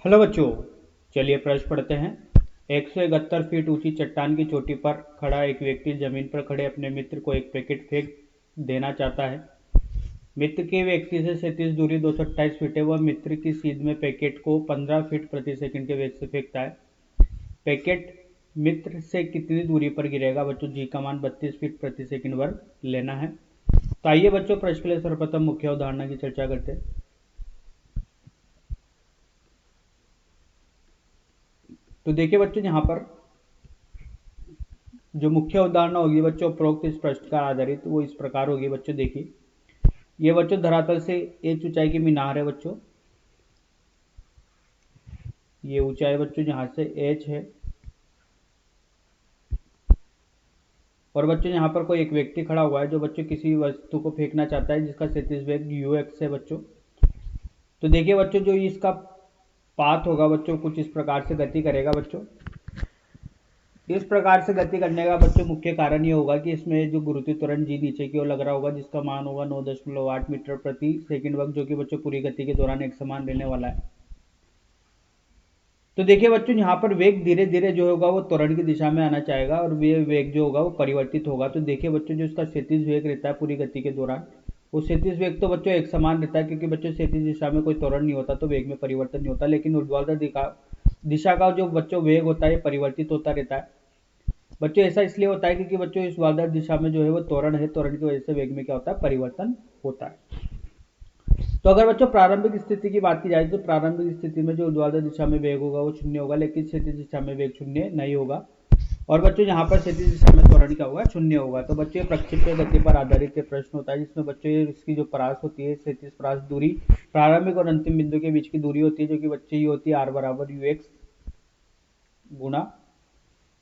Hello बच्चों। चलिए प्रश्न पढ़ते हैं। 171 फीट ऊंची चट्टान की चोटी पर खड़ा एक व्यक्ति जमीन पर खड़े अपने मित्र को एक पैकेट फेंक देना चाहता है। मित्र के व्यक्ति से 37 दूरी 228 फीट है। वह मित्र की सीध में पैकेट को 15 फीट प्रति सेकंड के वेग से फेंकता है। पैकेट मित्र से कितनी दूरी पर गिरेगा? बच्चों जी का मान 32 फीट प्रति सेकंड वर्ग लेना है। तो आइए बच्चों प्रश्न के लिए सर्वप्रथम मुख्य अवधारणा की चर्चा करते हैं। तो देखिए बच्चों, यहाँ पर जो मुख्य अवधारणा होगी बच्चों उपरोक्त इस प्रश्न का आधारित वो इस प्रकार होगी। बच्चों देखिए, ये बच्चों धरातल से एच ऊंचाई की मीनार है। बच्चों ये ऊंचाई बच्चों यहाँ से एच है, और बच्चों यहाँ पर कोई एक व्यक्ति खड़ा हुआ है जो बच्चों किसी वस्तु को फेंकना चाहता है जिसका क्षैतिज वेग यू एक्स है। बच्चों तो देखिए बच्चों, जो इसका पाथ होगा बच्चों कुछ इस प्रकार से गति करेगा। बच्चों इस प्रकार से गति करने का बच्चों मुख्य कारण ये होगा कि इसमें जो गुरुत्वीय त्वरण जी नीचे की ओर लग रहा होगा जिसका मान होगा 9.8 मीटर प्रति सेकंड वर्ग, जो कि बच्चों पूरी गति के दौरान एक समान रहने वाला है। तो देखिए बच्चों, यहाँ पर वेग धीरे धीरे जो होगा वो त्वरण की दिशा में आना चाहेगा और वे वेग जो होगा वो परिवर्तित होगा। तो देखिए बच्चों, जो इसका क्षैतिज वेग रहता है पूरी गति के दौरान, वो क्षैतिज वेग तो बच्चों एक समान रहता है, क्योंकि बच्चों क्षैतिज दिशा में कोई त्वरण नहीं होता तो वेग में परिवर्तन नहीं होता। लेकिन ऊर्ध्वाधर दिशा का जो बच्चों वेग होता है परिवर्तित होता रहता है। बच्चों ऐसा इसलिए होता है क्योंकि बच्चों इस ऊर्ध्वाधर दिशा में जो है वो त्वरण है, त्वरण की वजह से वेग में क्या होता है, परिवर्तन होता है। तो अगर बच्चों प्रारंभिक स्थिति की बात की जाए तो प्रारंभिक स्थिति में जो ऊर्ध्वाधर दिशा में वेग होगा वो शून्य होगा, लेकिन क्षैतिज दिशा में वेग शून्य नहीं होगा। और बच्चों यहाँ पर क्षैतिज दिशा में त्वरण क्या होगा, शून्य होगा। तो बच्चों प्रक्षेप्य गति पर आधारित ये प्रश्न होता है जिसमें बच्चों इसकी जो परास होती है, क्षैतिज परास दूरी प्रारंभिक और अंतिम बिंदु के बीच की दूरी होती है, जो कि बच्चे ये होती है आर बराबर यू एक्स गुणा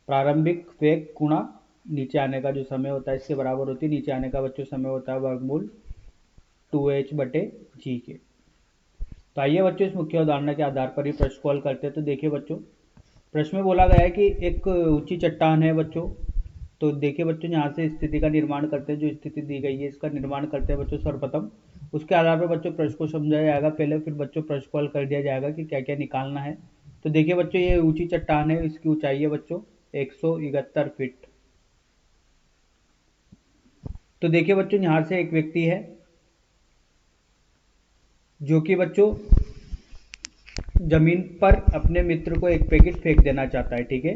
प्रारंभिक वेग गुणा नीचे आने का जो समय होता है इसके बराबर होती है। नीचे आने का बच्चों समय होता है वर्गमूल 2h/g के। तो आइए बच्चों इस मुख्य उदाहरण के आधार पर ही प्रश्न को हल करते हैं। तो देखिए बच्चों, प्रश्न में बोला गया है कि एक ऊंची चट्टान है बच्चों। तो देखिए बच्चों, यहाँ से स्थिति का निर्माण करते हैं, जो स्थिति दी गई है इसका निर्माण करते हैं बच्चों सर्वप्रथम। उसके आधार पर बच्चों प्रश्न को समझाया जाएगा पहले, फिर बच्चों प्रश्न को हल कर दिया जाएगा कि क्या क्या निकालना है। तो देखिए बच्चों, ये ऊंची चट्टान है, इसकी ऊंचाई है बच्चों 171 फीट। तो देखिए बच्चों, यहाँ से एक व्यक्ति है जो कि बच्चों जमीन पर अपने मित्र को एक पैकेट फेंक देना चाहता है। ठीक है,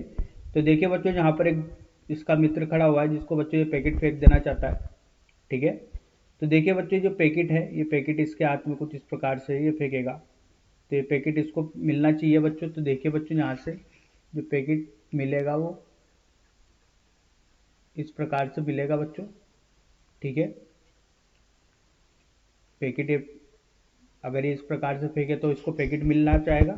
तो देखिए बच्चों, यहाँ पर एक इसका मित्र खड़ा हुआ है जिसको बच्चों ये पैकेट फेंक देना चाहता है। ठीक है, तो देखिए बच्चों, जो पैकेट है ये पैकेट इसके हाथ में कुछ इस प्रकार से ये फेंकेगा, तो ये पैकेट इसको मिलना चाहिए बच्चों। तो देखिए बच्चों, यहाँ से जो पैकेट मिलेगा वो इस प्रकार से मिलेगा बच्चों। ठीक है, पैकेट अगर ये इस प्रकार से फेंके तो इसको पैकेट मिलना चाहेगा।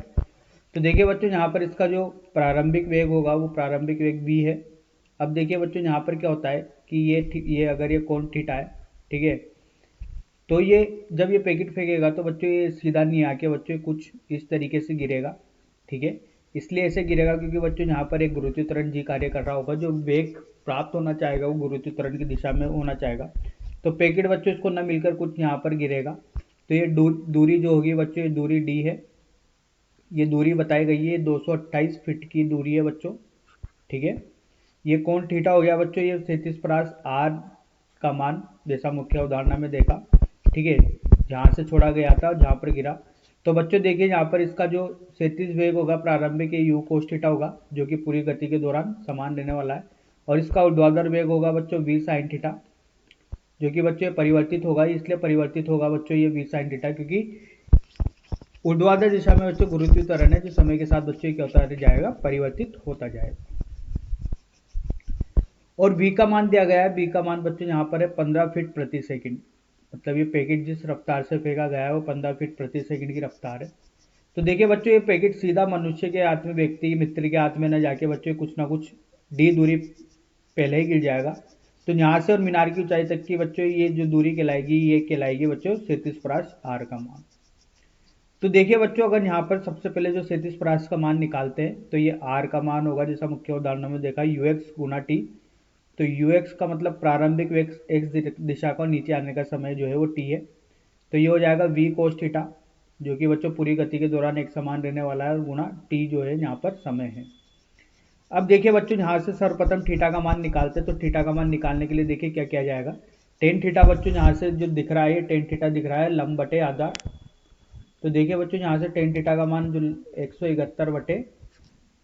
तो देखिए बच्चों, यहाँ पर इसका जो प्रारंभिक वेग होगा वो प्रारंभिक वेग v है। अब देखिए बच्चों, यहाँ पर क्या होता है कि ये अगर ये कोण थीटा है, ठीक है, तो ये जब ये पैकेट फेंकेगा तो बच्चों ये सीधा नहीं आके बच्चों कुछ इस तरीके से गिरेगा। ठीक है, इसलिए ऐसे गिरेगा क्योंकि बच्चों यहाँ पर एक गुरुत्वीय त्वरण जी कार्य कर रहा होगा, जो वेग प्राप्त होना चाहेगा वो गुरुत्वीय त्वरण की दिशा में होना चाहेगा। तो पैकेट बच्चों इसको न मिलकर कुछ यहाँ पर गिरेगा। तो ये दूरी जो होगी बच्चों, ये दूरी डी है। ये दूरी बताई गई है 228 फीट की दूरी है बच्चों। ठीक है, ये कोण थीटा हो गया बच्चों। ये क्षैतिज परास आर का मान जैसा मुख्य उदाहरण में देखा, ठीक है, जहाँ से छोड़ा गया था जहाँ पर गिरा। तो बच्चों देखिए, यहाँ पर इसका जो क्षैतिज वेग होगा प्रारंभिक यू कोस थीटा होगा, जो कि पूरी गति के दौरान समान रहने वाला है। और इसका ऊर्ध्वाधर वेग होगा बच्चों वी साइन थीटा, जो कि बच्चों परिवर्तित होगा। इसलिए परिवर्तित होगा बच्चों ये वी साइन थीटा, क्योंकि ऊर्ध्वाधर दिशा में बच्चों गुरुत्वीय त्वरण है जो समय के साथ बच्चों क्या होता जाएगा, परिवर्तित होता जाएगा। और v का मान दिया गया है, v का मान बच्चों यहाँ पर है 15 फीट प्रति सेकंड। मतलब ये पैकेट जिस रफ्तार से फेंका गया है वो 15 फीट प्रति सेकंड की रफ्तार है। तो देखिए बच्चों, ये पैकेट सीधा मनुष्य के हाथ में, व्यक्ति मित्र के हाथ में न जाके बच्चों कुछ ना कुछ डी दूरी पहले ही गिर जाएगा। तो यहाँ से और मीनार की ऊंचाई तक की बच्चों ये जो दूरी कहलाएगी ये कहलाएगी बच्चों क्षैतिज परास आर का मान। तो देखिए बच्चों, अगर यहाँ पर सबसे पहले जो क्षैतिज परास का मान निकालते हैं तो ये आर का मान होगा जैसा मुख्य उदाहरणों में देखा यू एक्स गुना टी। तो यू एक्स का मतलब प्रारंभिक वेग एक्स दिशा का नीचे आने का समय जो है वो टी है। तो ये हो जाएगा वी कोस थीटा जो कि बच्चों पूरी गति के दौरान एक समान रहने वाला है, और गुणा टी जो है यहाँ पर समय है। अब देखिए बच्चों यहाँ से सर्वप्रथम थीटा का मान निकालते हैं, तो थीटा का मान निकालने के लिए देखिए क्या किया जाएगा। टेन थीटा बच्चों यहाँ से जो दिख रहा है, ये टेन थीटा दिख रहा है लंब बटे आधा। तो देखिए बच्चों यहाँ से टेन थीटा का मान जो 171 बटे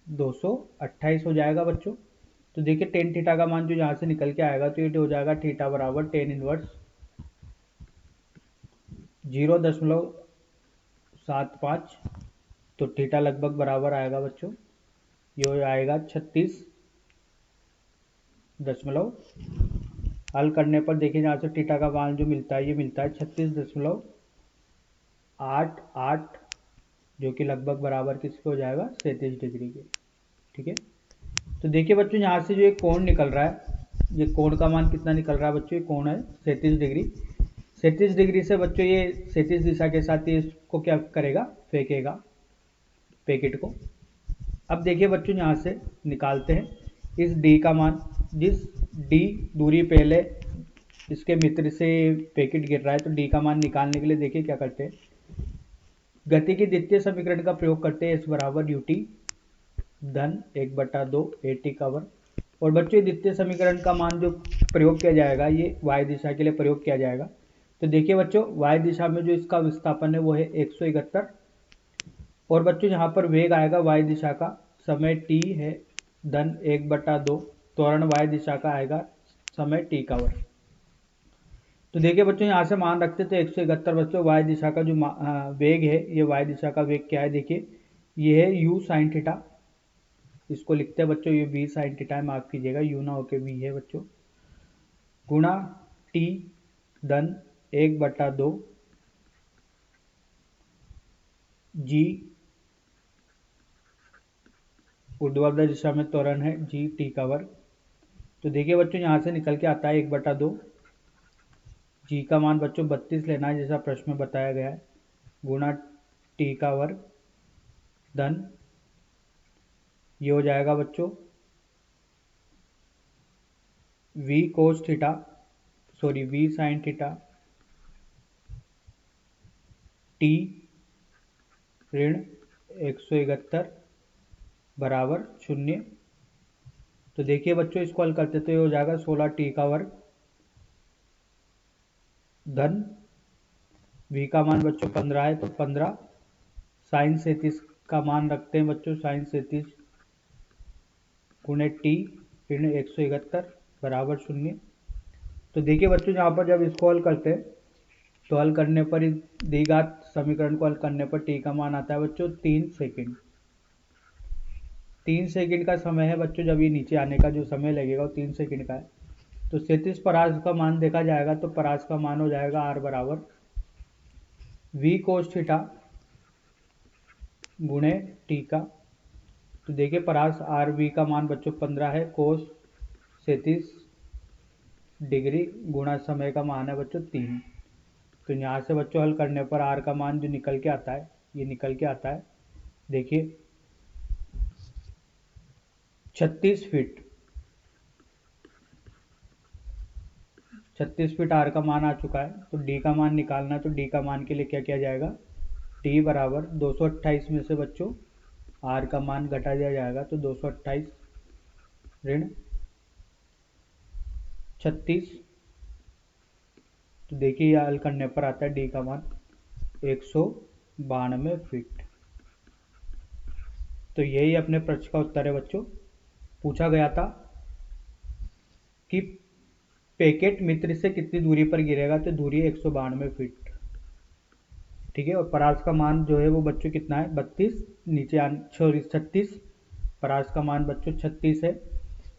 228 हो जाएगा बच्चों। तो देखिए टेन थीटा का मान जो यहाँ से निकल के आएगा, तो ये हो जाएगा थीटा बराबर टेन इनवर्स 0.75। तो थीटा लगभग बराबर आएगा बच्चों, ये हो आएगा 36 दशमलव। हल करने पर देखिए यहाँ से थीटा का मान जो मिलता है, ये मिलता है 36.88, जो कि लगभग बराबर किसके हो जाएगा, 37 डिग्री के। ठीक है, तो देखिए बच्चों यहाँ से जो एक कोण निकल रहा है, ये कोण का मान कितना निकल रहा है बच्चों, ये कोण है 37 डिग्री। 37 डिग्री से बच्चों ये 37 दिशा के साथ ये इसको क्या करेगा, फेंकेगा पैकेट को। अब देखिए बच्चों यहाँ से निकालते हैं इस डी का मान, जिस डी दूरी पहले इसके मित्र से पैकेट गिर रहा है, तो डी का मान निकालने के लिए देखिए क्या करते हैं, गति के द्वितीय समीकरण का प्रयोग करते हैं, एस बराबर यू टी धन 1/2 AT का वर्ग। और बच्चों द्वितीय समीकरण का मान जो प्रयोग किया जाएगा, ये y दिशा के लिए प्रयोग किया जाएगा। तो देखिए बच्चों y दिशा में जो इसका विस्थापन है वो है 171, और बच्चों यहाँ पर वेग आएगा y दिशा का, समय t है धन 1/2, त्वरण y दिशा का आएगा, समय t का वर्ग। तो देखिए बच्चों यहाँ से मान रखते तो 171 बच्चों y दिशा का जो वेग है, ये y दिशा का वेग क्या है, देखिए ये है u साइन थीटा, इसको लिखते हैं बच्चों ये v साइन थीटा है, माफ कीजिएगा u ना होके v है बच्चों, गुणा t धन 1/2 g ऊर्ध्वाधर दिशा में त्वरण है g t का वर्ग। तो देखिए बच्चों यहाँ से निकल के आता है 1/2, g का मान बच्चों 32 लेना है जैसा प्रश्न में बताया गया है, गुणा t का वर्ग धन ये हो जाएगा बच्चों v cos theta, sorry v sine theta t ऋण 171 बराबर 0। तो देखिए बच्चों इसको हल करते तो ये हो जाएगा 16t का वर्ग धन v का मान बच्चों 15 है, तो 15 साइन 37 का मान रखते हैं बच्चों, साइन 37 गुणे t ऋण 171 बराबर 0। तो देखिए बच्चों यहाँ पर जब इसको हल करते हैं, तो हल करने पर द्विघात समीकरण को हल करने पर t का मान आता है बच्चों 3 सेकंड। 3 सेकंड का समय है बच्चों, जब ये नीचे आने का जो समय लगेगा वो 3 सेकंड का है। तो 37 परास का मान देखा जाएगा, तो परास का मान हो जाएगा r बराबर v कोस थीटा गुणे t का। तो देखिए परास r v का मान बच्चों 15 है, कोस 37 डिग्री गुणा समय का मान है बच्चों 3। तो यहाँ से बच्चों हल करने पर r का मान जो निकल के आता है, ये निकल के आता है देखिए 36 फीट। 36 फीट r का मान आ चुका है। तो d का मान निकालना है, तो d का मान के लिए क्या किया जाएगा, t बराबर 228 में से बच्चों r का मान घटा दिया जाएगा, तो 228 ऋण 36। तो देखिए यह हल करने पर आता है d का मान 192 फीट। तो यही अपने प्रश्न का उत्तर है बच्चों। पूछा गया था कि पैकेट मित्र से कितनी दूरी पर गिरेगा, तो दूरी 192 फीट। ठीक है, और परास का मान जो है वो बच्चों कितना है, 32, नीचे 36, परास का मान बच्चों 36 है,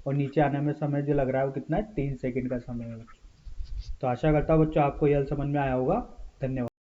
और नीचे आने में समय जो लग रहा है वो कितना है, 3 सेकंड का समय है बच्चों। तो आशा करता हूँ बच्चों आपको यह समझ में आया होगा। धन्यवाद।